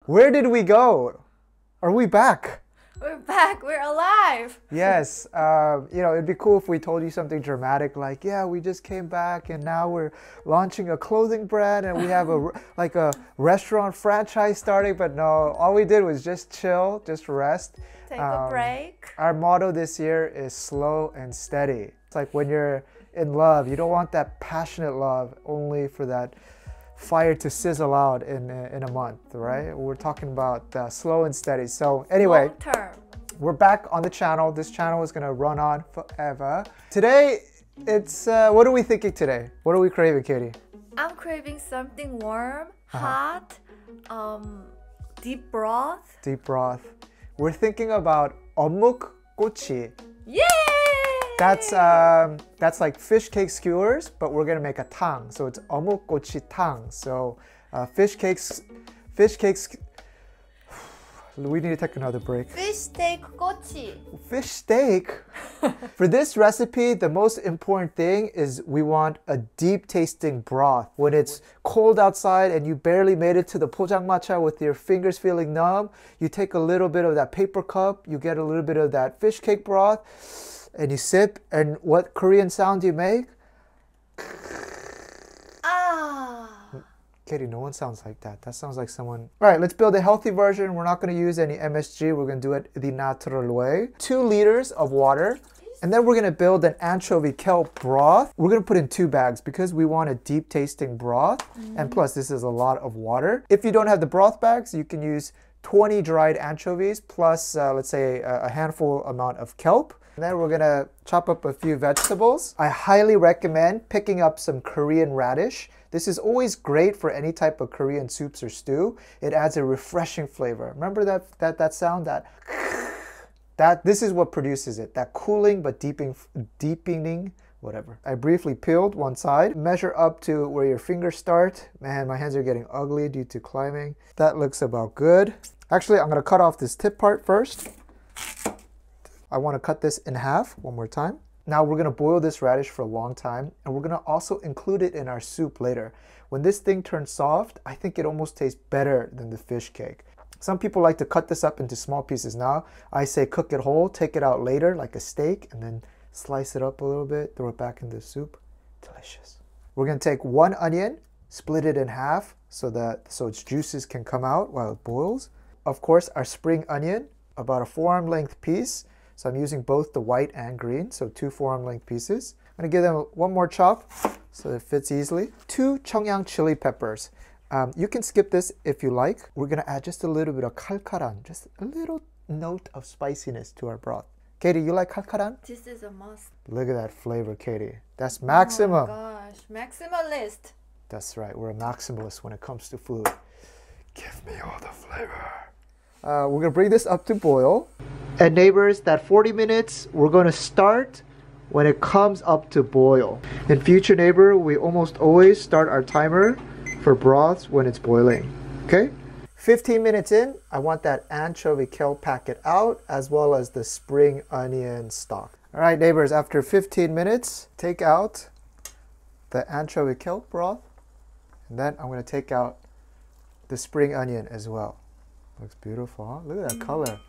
Where did we go? Are we back? We're back. We're alive. Yes. It'd be cool if we told you something dramatic like, yeah, we just came back and now we're launching a clothing brand and we have a restaurant franchise starting. But no, all we did was just chill, just rest. Take a break. Our motto this year is slow and steady. It's like when you're in love, you don't want that passionate love only for that fire to sizzle out in a month, right? We're talking about slow and steady. So anyway, Long term. We're back on the channel. This channel is gonna run on forever. Today, it's what are we thinking today? What are we craving, Katie? I'm craving something warm, hot, deep broth. Deep broth. We're thinking about Eomuk Kkochi. Yay! That's like fish cake skewers, but we're gonna make a tang. So it's Eomuk Kkochi Tang. So fish cakes. We need to take another break. Fishcake Kkochi. Fish steak. For this recipe, the most important thing is we want a deep tasting broth. When it's cold outside and you barely made it to the 포장마차 with your fingers feeling numb, you take a little bit of that paper cup, you get a little bit of that fish cake broth, and you sip, and what Korean sound do you make? Katie, no one sounds like that. That sounds like someone... All right, let's build a healthy version. We're not going to use any MSG. We're going to do it the natural way. 2 liters of water. And then we're going to build an anchovy kelp broth. We're going to put in 2 bags because we want a deep tasting broth. And plus, this is a lot of water. If you don't have the broth bags, you can use 20 dried anchovies plus, let's say, a handful amount of kelp. And then we're going to chop up a few vegetables. I highly recommend picking up some Korean radish. This is always great for any type of Korean soups or stew. It adds a refreshing flavor. Remember that sound? This is what produces it. That cooling but deepening, whatever. I briefly peeled one side. Measure up to where your fingers start. Man, my hands are getting ugly due to climbing. That looks about good. Actually, I'm gonna cut off this tip part first. I wanna cut this in half one more time. Now we're gonna boil this radish for a long time, and we're gonna also include it in our soup later. When this thing turns soft, I think it almost tastes better than the fish cake. Some people like to cut this up into small pieces now. I say cook it whole, take it out later like a steak, and then slice it up a little bit, throw it back in the soup. Delicious. We're gonna take 1 onion, split it in half so its juices can come out while it boils. Of course, our spring onion, about a forearm length piece. So I'm using both the white and green, so 2 forearm length pieces. I'm gonna give them 1 more chop so it fits easily. 2 청양 chili peppers. You can skip this if you like. We're gonna add just a little bit of kalkaran, just a little note of spiciness to our broth. Katie, you like kalkaran? This is a must. Look at that flavor, Katie. That's maximum. Oh my gosh, maximalist. That's right, we're a maximalist when it comes to food. Give me all the flavor. We're gonna bring this up to boil. And neighbors, that 40 minutes, we're gonna start when it comes up to boil. In future, neighbor, we almost always start our timer for broths when it's boiling, okay? 15 minutes in, I want that anchovy kelp packet out, as well as the spring onion stock. All right, neighbors, after 15 minutes, take out the anchovy kelp broth, and then I'm gonna take out the spring onion as well. Looks beautiful, huh? Look at that color.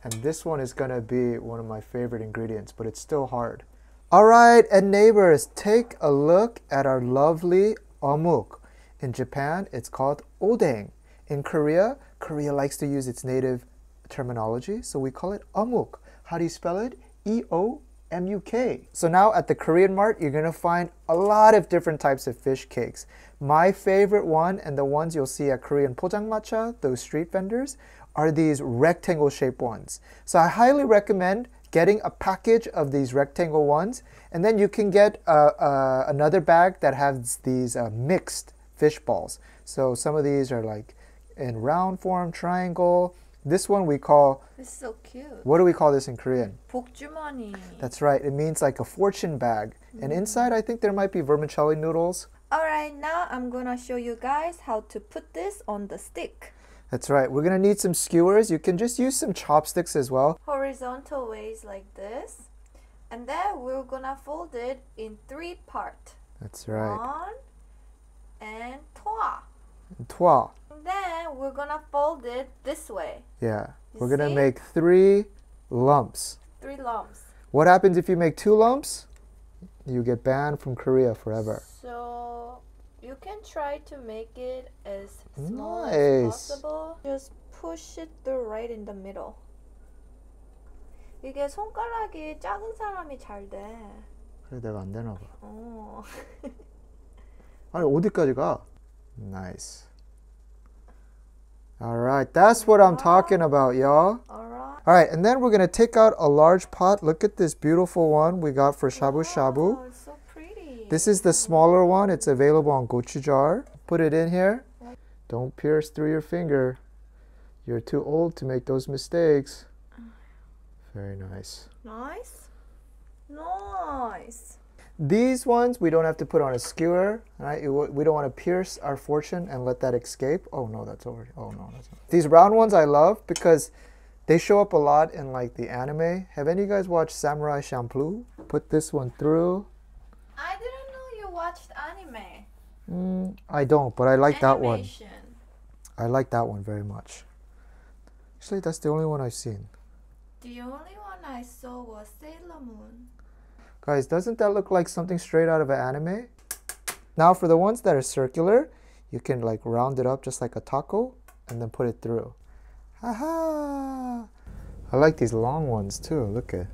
And this one is gonna be one of my favorite ingredients, but it's still hard. All right, and neighbors, take a look at our lovely eomuk. In Japan, it's called Odeng. In Korea, Korea likes to use its native terminology, so we call it eomuk. How do you spell it? E-O-M-U-K. So now at the Korean Mart, you're gonna find a lot of different types of fish cakes. My favorite one, and the ones you'll see at Korean 포장마차, those street vendors, are these rectangle shaped ones. So I highly recommend getting a package of these rectangle ones, and then you can get another bag that has these mixed fish balls. So some of these are like in round form, triangle. This one we call... This is so cute. What do we call this in Korean? 복주머니. That's right. It means like a fortune bag. And inside I think there might be vermicelli noodles. Alright, now I'm gonna show you guys how to put this on the stick. That's right. We're gonna need some skewers. You can just use some chopsticks as well. Horizontal ways like this. And then we're gonna fold it in 3 parts. That's right. 1 and 2. Trois. then we're gonna fold it this way. Yeah. You We're gonna see? make 3 lumps. 3 lumps. What happens if you make 2 lumps? You get banned from Korea forever. So you can try to make it as small Nice. as possible. Just push it through right in the middle. 이게 손가락이 작은 사람이 잘 돼. 그래 내가 안 되나 봐. 어. 아니 어디까지 가? Nice. All right, that's what I'm talking about, y'all. Alright. All right, and then we're gonna take out a large pot. Look at this beautiful one we got for shabu shabu. Oh, it's so pretty. This is the smaller one. It's available on gochujang. Put it in here. Don't pierce through your finger. You're too old to make those mistakes. Very nice. Nice. Nice. These ones we don't have to put on a skewer, right? We don't want to pierce our fortune and let that escape. Oh no, that's over. Oh no, that's not. These round ones I love because they show up a lot in like the anime. Have any of you guys watched Samurai Champloo? Put this one through. I didn't know you watched anime. I don't, but I like that one. Animation. I like that one very much. Actually, that's the only one I've seen. The only one I saw was Sailor Moon. Guys, doesn't that look like something straight out of an anime? Now for the ones that are circular, you can like round it up just like a taco and then put it through. Haha! I like these long ones too. Look at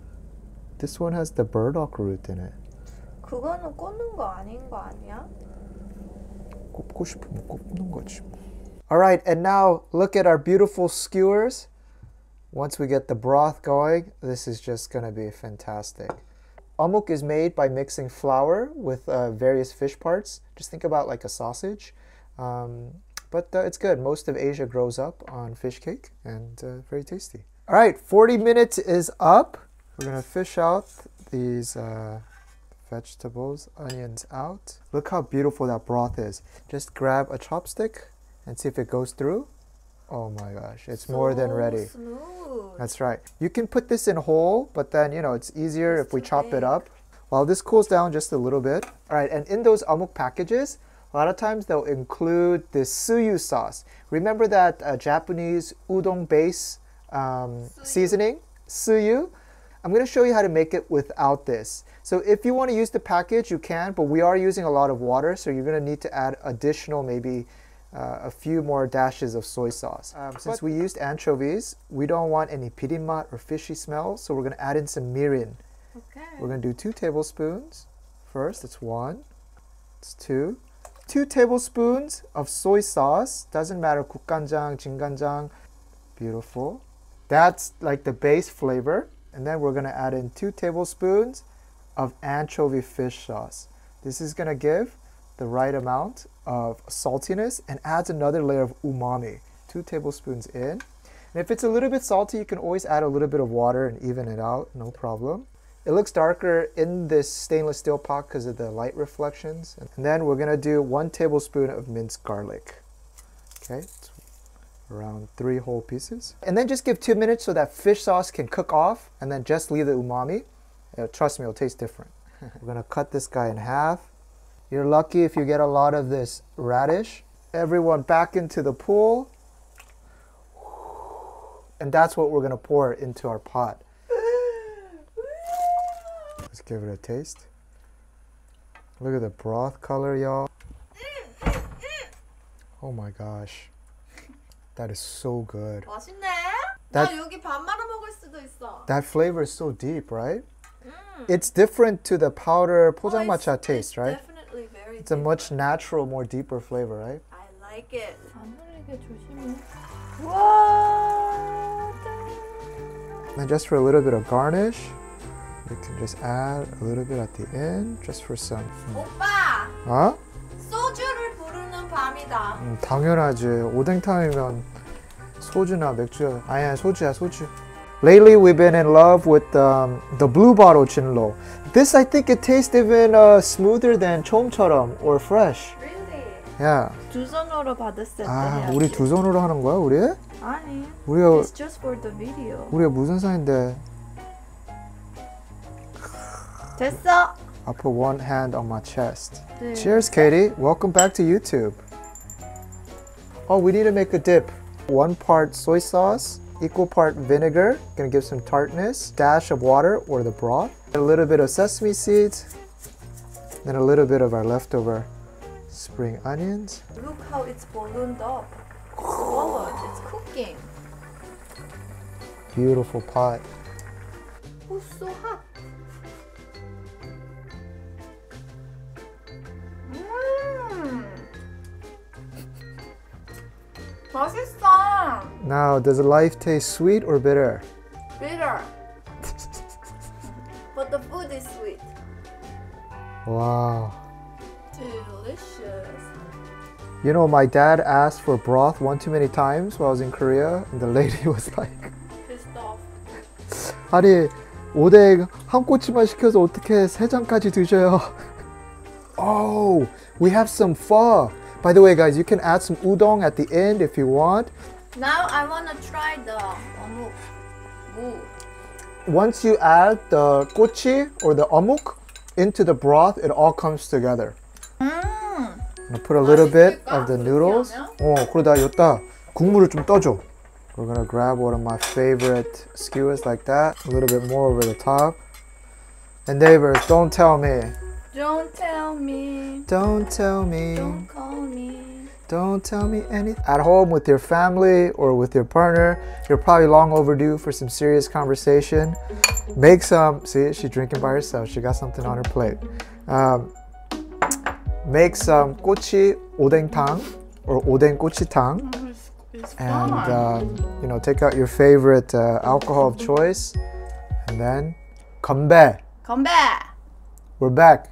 this one has the burdock root in it. 그거는 꽂는 거 아닌 거 아니야? 꼽고 싶으면 꼽는 거지. All right, and now look at our beautiful skewers. Once we get the broth going, this is just gonna be fantastic. Eomuk is made by mixing flour with various fish parts. Just think about like a sausage. But it's good. Most of Asia grows up on fish cake and very tasty. All right, 40 minutes is up. We're gonna fish out these vegetables, onions out. Look how beautiful that broth is. Just grab a chopstick and see if it goes through. Oh my gosh, it's more than ready. Smooth. That's right. You can put this in whole, but then, you know, it's easier if we too chop it big. up. While this cools down just a little bit. All right, and in those Eomuk packages, a lot of times they'll include this suyu sauce. Remember that Japanese udon base seasoning? Suyu? I'm going to show you how to make it without this. So if you want to use the package, you can, but we are using a lot of water, so you're going to need to add additional maybe a few more dashes of soy sauce. Since we used anchovies, we don't want any pirinmat or fishy smell, so we're going to add in some mirin. Okay. We're going to do 2 tablespoons. First, it's 1, it's 2. 2 tablespoons of soy sauce. Doesn't matter, 국간장, 진간장. Beautiful. That's like the base flavor. And then we're going to add in 2 tablespoons of anchovy fish sauce. This is going to give the right amount of saltiness and adds another layer of umami. 2 tablespoons in. And if it's a little bit salty, you can always add a little bit of water and even it out, no problem. It looks darker in this stainless steel pot because of the light reflections. And then we're gonna do 1 tablespoon of minced garlic. Okay, it's around 3 whole pieces. And then just give 2 minutes so that fish sauce can cook off and then just leave the umami. Trust me, it'll taste different. We're gonna cut this guy in half. You're lucky if you get a lot of this radish. Everyone back into the pool. And that's what we're gonna pour into our pot. Let's give it a taste. Look at the broth color, y'all. Oh my gosh. That is so good. 맛있네. That- 나 여기 밥 말아 먹을 수도 있어. That flavor is so deep, right? It's different to the powder 포장마차 it's taste, right? Definitely very It's a much natural, more deeper flavor, right? I like it. 안 흘리게 조심해. 와. And just for a little bit of garnish, we can just add a little bit at the end, just for some. 오빠, 어? 소주를 부르는 밤이다. 당연하지. 오뎅탕이면 소주나 맥주. 아니야, 소주야, 소주. Lately, we've been in love with the blue bottle 진로. This, I think, it tastes even smoother than 처음처럼 or fresh. Really? Yeah. 두 손으로 받았을 때 아, 해야지. 우리 두 손으로 하는 거야, 우리? 아니. 우리가 It's just for the video. 우리가 무슨 사이인데? 됐어. I'll put one hand on my chest. 네. Cheers, Katie. Welcome back to YouTube. Oh, we need to make a dip. 1 part soy sauce, equal part vinegar, gonna give some tartness, dash of water or the broth, a little bit of sesame seeds, then a little bit of our leftover spring onions. Look how it's ballooned up. Swallowed. It's cooking. Beautiful pot. Oh, so hot. 맛있어. Now, does life taste sweet or bitter? Bitter. But the food is sweet. Wow. Delicious. You know, my dad asked for broth one too many times while I was in Korea, and the lady was like, Pissed off. 아니, 오뎅 한 꼬치만 시켜서 어떻게 3잔까지 드셔요? Oh, we have some pho. By the way, guys, you can add some udon at the end if you want. Now I wanna try the 어묵. 무. Once you add the kkochi or the eomuk into the broth, it all comes together. I'm gonna put a little bit of the noodles. 그러다 여기다 국물을 좀 떠줘. We're gonna grab one of my favorite skewers like that. A little bit more over the top. And neighbors, don't tell me. Don't tell me. Don't tell me. Don't call me. Don't tell me anything. At home with your family or with your partner, you're probably long overdue for some serious conversation. Make some, see, she's drinking by herself. She got something on her plate. Make some Kkochi Odeng Tang or Odeng Kkochi Tang. It's And, you know, take out your favorite alcohol of choice. And then, come back. Come back. We're back.